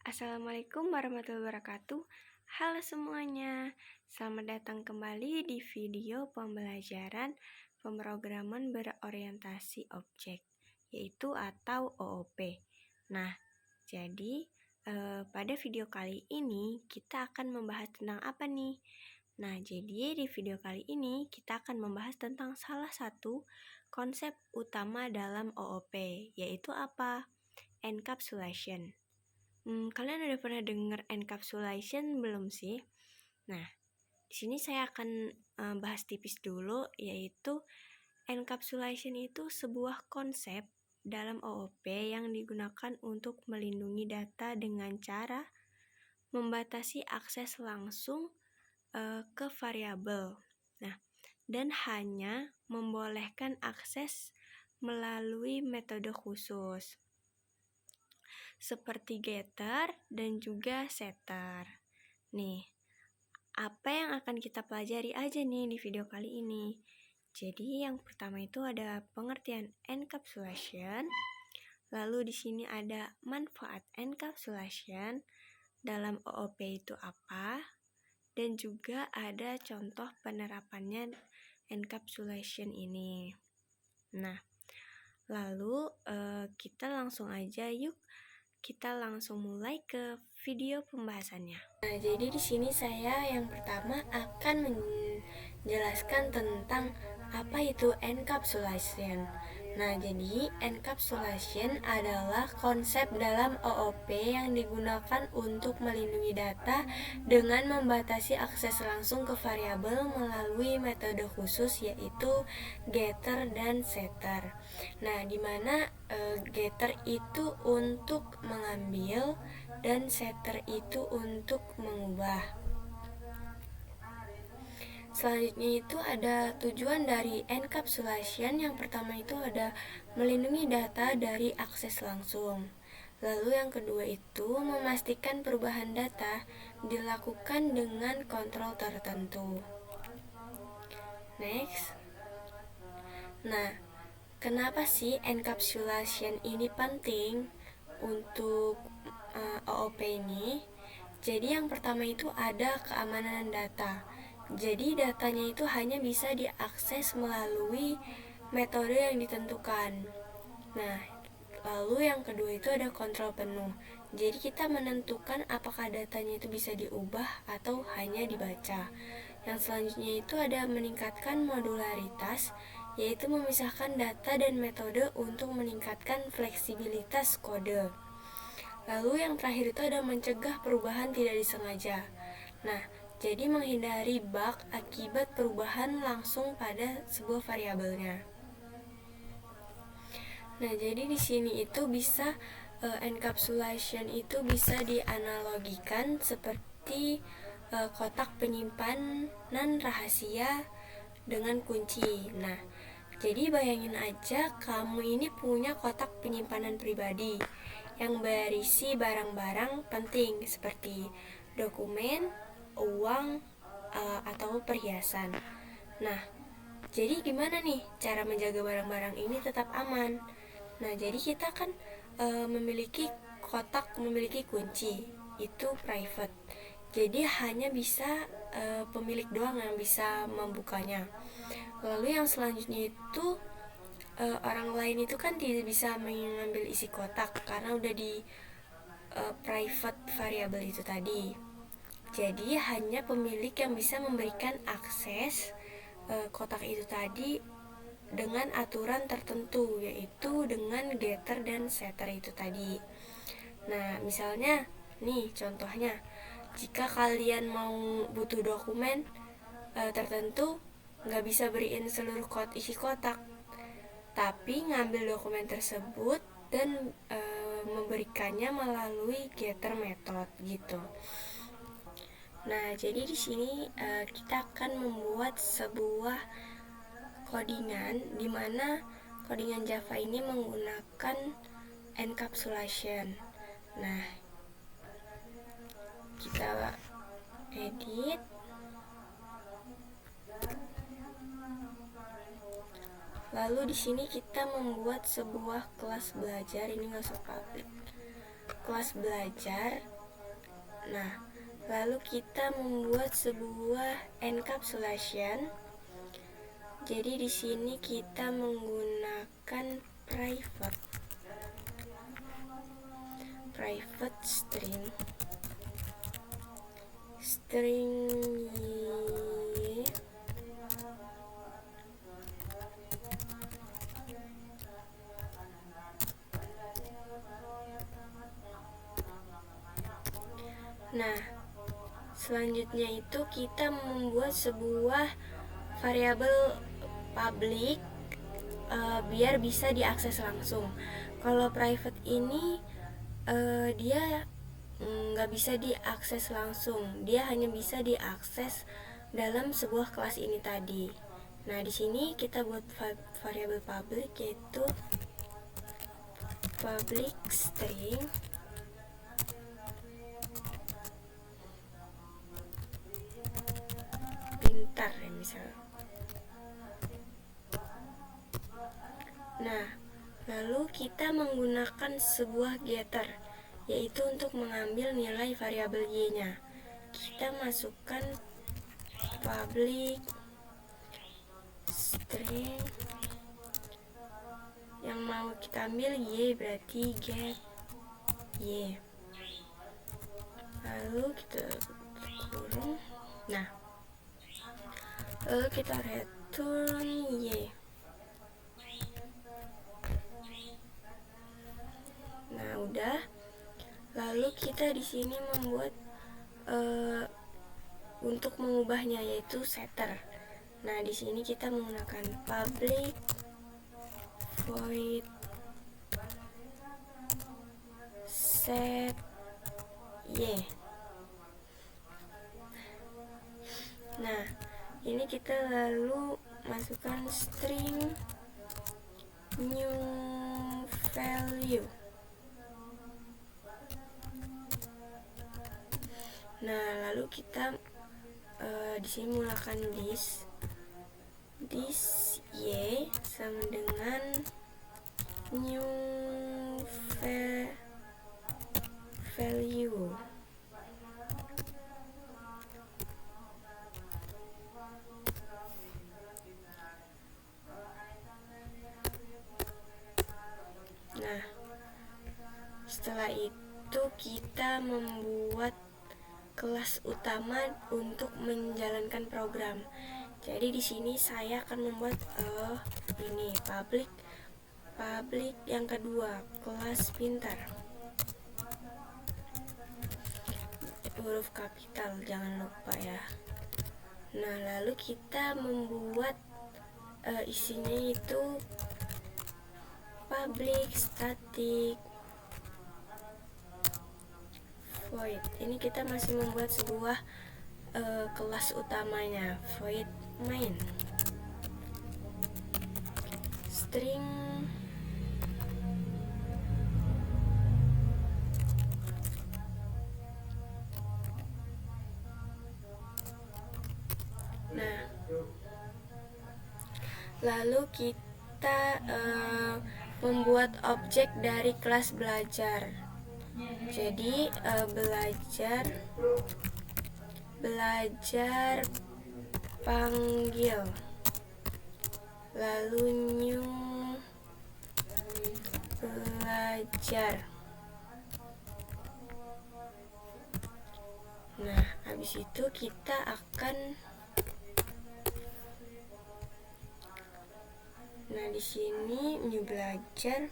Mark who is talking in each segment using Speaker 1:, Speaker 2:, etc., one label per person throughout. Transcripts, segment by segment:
Speaker 1: Assalamualaikum warahmatullahi wabarakatuh. Halo semuanya, selamat datang kembali di video pembelajaran pemrograman berorientasi objek, yaitu atau OOP. Nah, jadi pada video kali ini kita akan membahas tentang apa nih? Nah, jadi di video kali ini kita akan membahas tentang salah satu konsep utama dalam OOP, yaitu apa? Encapsulation. Kalian udah pernah dengar encapsulation belum sih? Nah, di sini saya akan bahas tipis dulu, yaitu encapsulation itu sebuah konsep dalam OOP yang digunakan untuk melindungi data dengan cara membatasi akses langsung ke variabel. Nah, dan hanya membolehkan akses melalui metode khusus seperti getter dan juga setter. Nih, apa yang akan kita pelajari aja nih di video kali ini? Jadi yang pertama itu ada pengertian encapsulation. Lalu di sini ada manfaat encapsulation dalam OOP itu apa? Dan juga ada contoh penerapannya encapsulation ini. Nah, lalu kita langsung aja yuk. Kita langsung mulai ke video pembahasannya. Nah, jadi di sini saya yang pertama akan menjelaskan tentang apa itu encapsulation. Nah, jadi encapsulation adalah konsep dalam OOP yang digunakan untuk melindungi data dengan membatasi akses langsung ke variabel melalui metode khusus yaitu getter dan setter. Nah, di mana getter itu untuk mengambil dan setter itu untuk mengubah. Selanjutnya itu ada tujuan dari encapsulation. Yang pertama itu ada melindungi data dari akses langsung. Lalu yang kedua itu memastikan perubahan data dilakukan dengan kontrol tertentu. Next. Nah, kenapa sih encapsulation ini penting untuk OOP ini? Jadi yang pertama itu ada keamanan data. Jadi datanya itu hanya bisa diakses melalui metode yang ditentukan. Nah, lalu yang kedua itu ada kontrol penuh. Jadi kita menentukan apakah datanya itu bisa diubah atau hanya dibaca. Yang selanjutnya itu ada meningkatkan modularitas, yaitu memisahkan data dan metode untuk meningkatkan fleksibilitas kode. Lalu yang terakhir itu ada mencegah perubahan tidak disengaja. Nah, jadi menghindari bug akibat perubahan langsung pada sebuah variabelnya. Nah, jadi di sini itu bisa encapsulation itu bisa dianalogikan seperti kotak penyimpanan rahasia dengan kunci. Nah, jadi bayangin aja kamu ini punya kotak penyimpanan pribadi yang berisi barang-barang penting seperti dokumen, uang, atau perhiasan. Nah, jadi gimana nih cara menjaga barang-barang ini tetap aman? Nah, jadi kita kan memiliki kotak memiliki kunci, itu private. Jadi hanya bisa pemilik doang yang bisa membukanya. Lalu yang selanjutnya itu orang lain itu kan tidak bisa mengambil isi kotak karena udah di private variable itu tadi. Jadi hanya pemilik yang bisa memberikan akses kotak itu tadi dengan aturan tertentu, yaitu dengan getter dan setter itu tadi. Nah, misalnya nih contohnya, jika kalian mau butuh dokumen tertentu, nggak bisa beriin seluruh isi kotak, tapi ngambil dokumen tersebut dan memberikannya melalui getter method gitu. Nah, jadi di sini kita akan membuat sebuah codingan di mana codingan Java ini menggunakan encapsulation. Nah, kita edit. Lalu di sini kita membuat sebuah kelas belajar, ini nggak usah public. Kelas belajar Nah, lalu kita membuat sebuah encapsulation. Jadi di sini kita menggunakan private string y. Nah, selanjutnya itu kita membuat sebuah variabel public biar bisa diakses langsung. Kalau private ini dia nggak bisa diakses langsung, dia hanya bisa diakses dalam sebuah kelas ini tadi. Nah, di sini kita buat variabel public, yaitu public string pintar ya misal. Nah, lalu kita menggunakan sebuah getter, yaitu untuk mengambil nilai variabel y-nya. Kita masukkan public string yang mau kita ambil y, berarti get y. Lalu kita kurung. Nah, lalu kita return y. Nah, udah. Lalu kita di sini membuat untuk mengubahnya, yaitu setter. Nah, di sini kita menggunakan public void set y. Nah, ini kita lalu masukkan string new value. Nah, lalu kita di sini menggunakan this y sama dengan new value. Nah, setelah itu kita membuat kelas utama untuk menjalankan program. Jadi di sini saya akan membuat ini public yang kedua, kelas pintar, huruf kapital jangan lupa ya. Nah, lalu kita membuat isinya itu public static void. Ini kita masih membuat sebuah kelas utamanya, void main string Nah, lalu kita membuat objek dari kelas belajar. Jadi belajar panggil, lalu new belajar. Nah, habis itu kita akan di sini new belajar.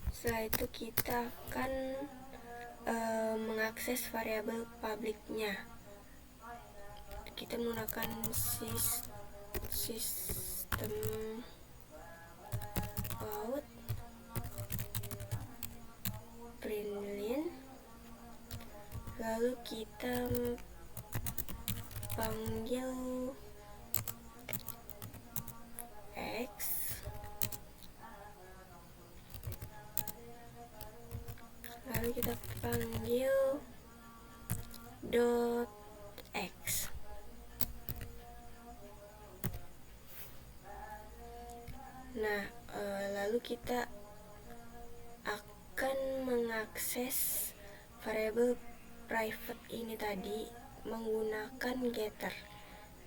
Speaker 1: Setelah itu kita akan mengakses variabel publiknya. Kita menggunakan sistem out println, lalu kita panggil x, lalu kita panggil dot x. Nah, lalu kita akan mengakses variabel private ini tadi menggunakan getter.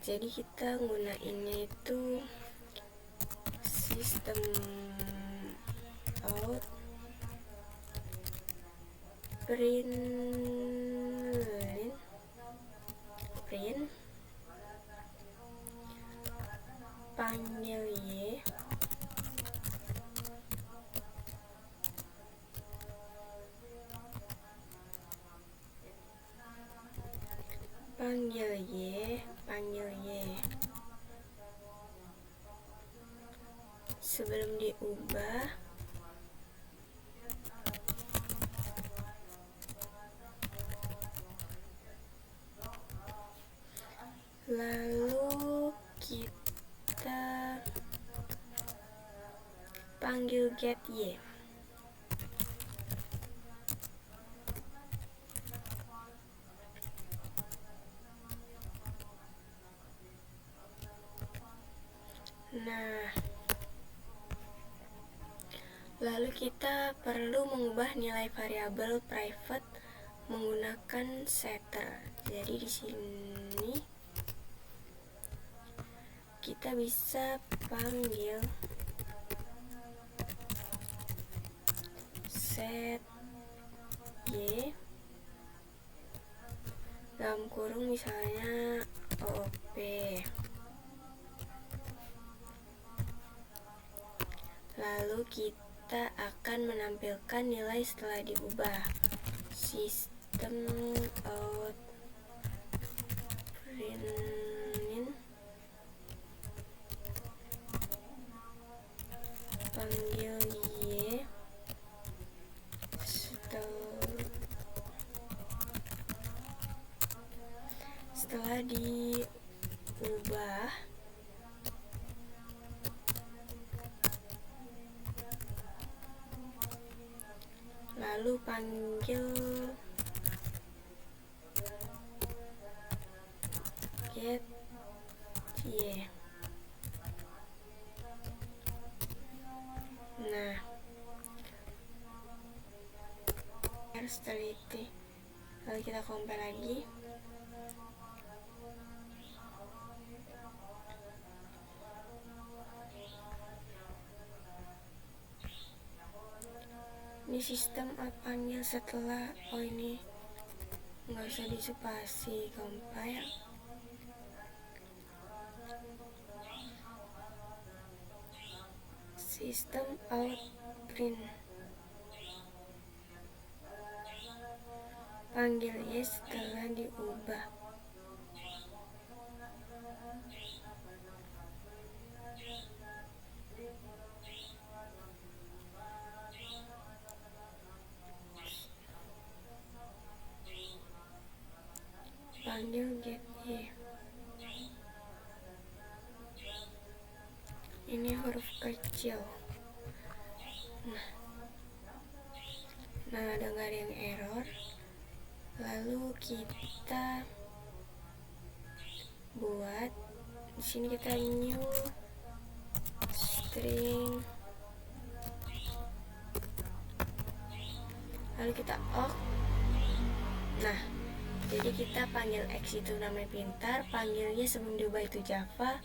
Speaker 1: Jadi kita gunainnya itu sistem out print panggil y panggil y. Sebelum diubah, lalu kita panggil get y. Nah, lalu kita perlu mengubah nilai variabel private menggunakan setter. Jadi di sini kita bisa panggil set y dalam kurung misalnya OP. Lalu kita akan menampilkan nilai setelah diubah. Sistem out print panggil y setelah diubah. Lalu panggil get y. Nah, harus teliti. Lalu kita compare lagi. Ini sistem panggil setelah ini nggak usah disepasi, compile. Sistem out print panggil y setelah diubah. Panggil get y. Ini huruf kecil. Nah, ada nggak ada yang error. Lalu kita buat di sini, kita new string, lalu kita awk. Nah, jadi kita panggil X itu namanya pintar, panggilnya sebelum diubah itu Java,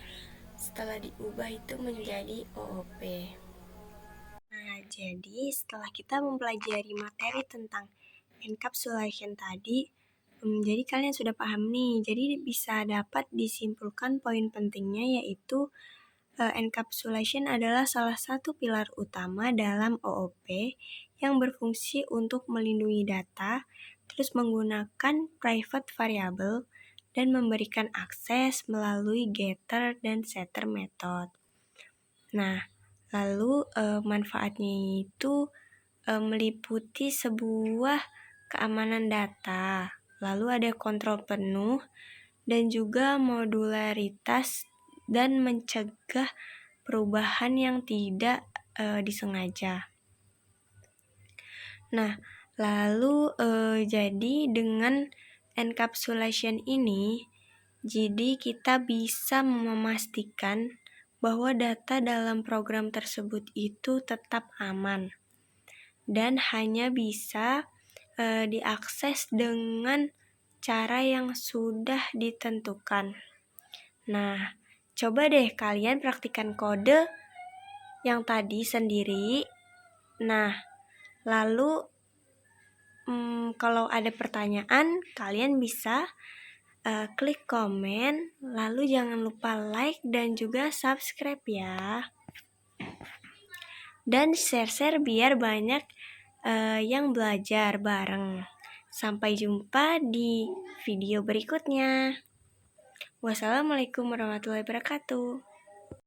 Speaker 1: setelah diubah itu menjadi OOP. Nah, jadi setelah kita mempelajari materi tentang encapsulation tadi, jadi kalian sudah paham nih. Jadi bisa dapat disimpulkan poin pentingnya, yaitu encapsulation adalah salah satu pilar utama dalam OOP yang berfungsi untuk melindungi data, terus menggunakan private variable, dan memberikan akses melalui getter dan setter method. Nah, lalu manfaatnya itu meliputi sebuah keamanan data, lalu ada kontrol penuh, dan juga modularitas dan mencegah perubahan yang tidak disengaja. Nah, lalu jadi dengan encapsulation ini, jadi kita bisa memastikan bahwa data dalam program tersebut itu tetap aman dan hanya bisa diakses dengan cara yang sudah ditentukan. Nah, coba deh kalian praktikkan kode yang tadi sendiri. Nah, lalu kalau ada pertanyaan, kalian bisa klik komen, lalu jangan lupa like dan juga subscribe ya. Dan share-share biar banyak yang belajar bareng. Sampai jumpa di video berikutnya. Wassalamualaikum warahmatullahi wabarakatuh.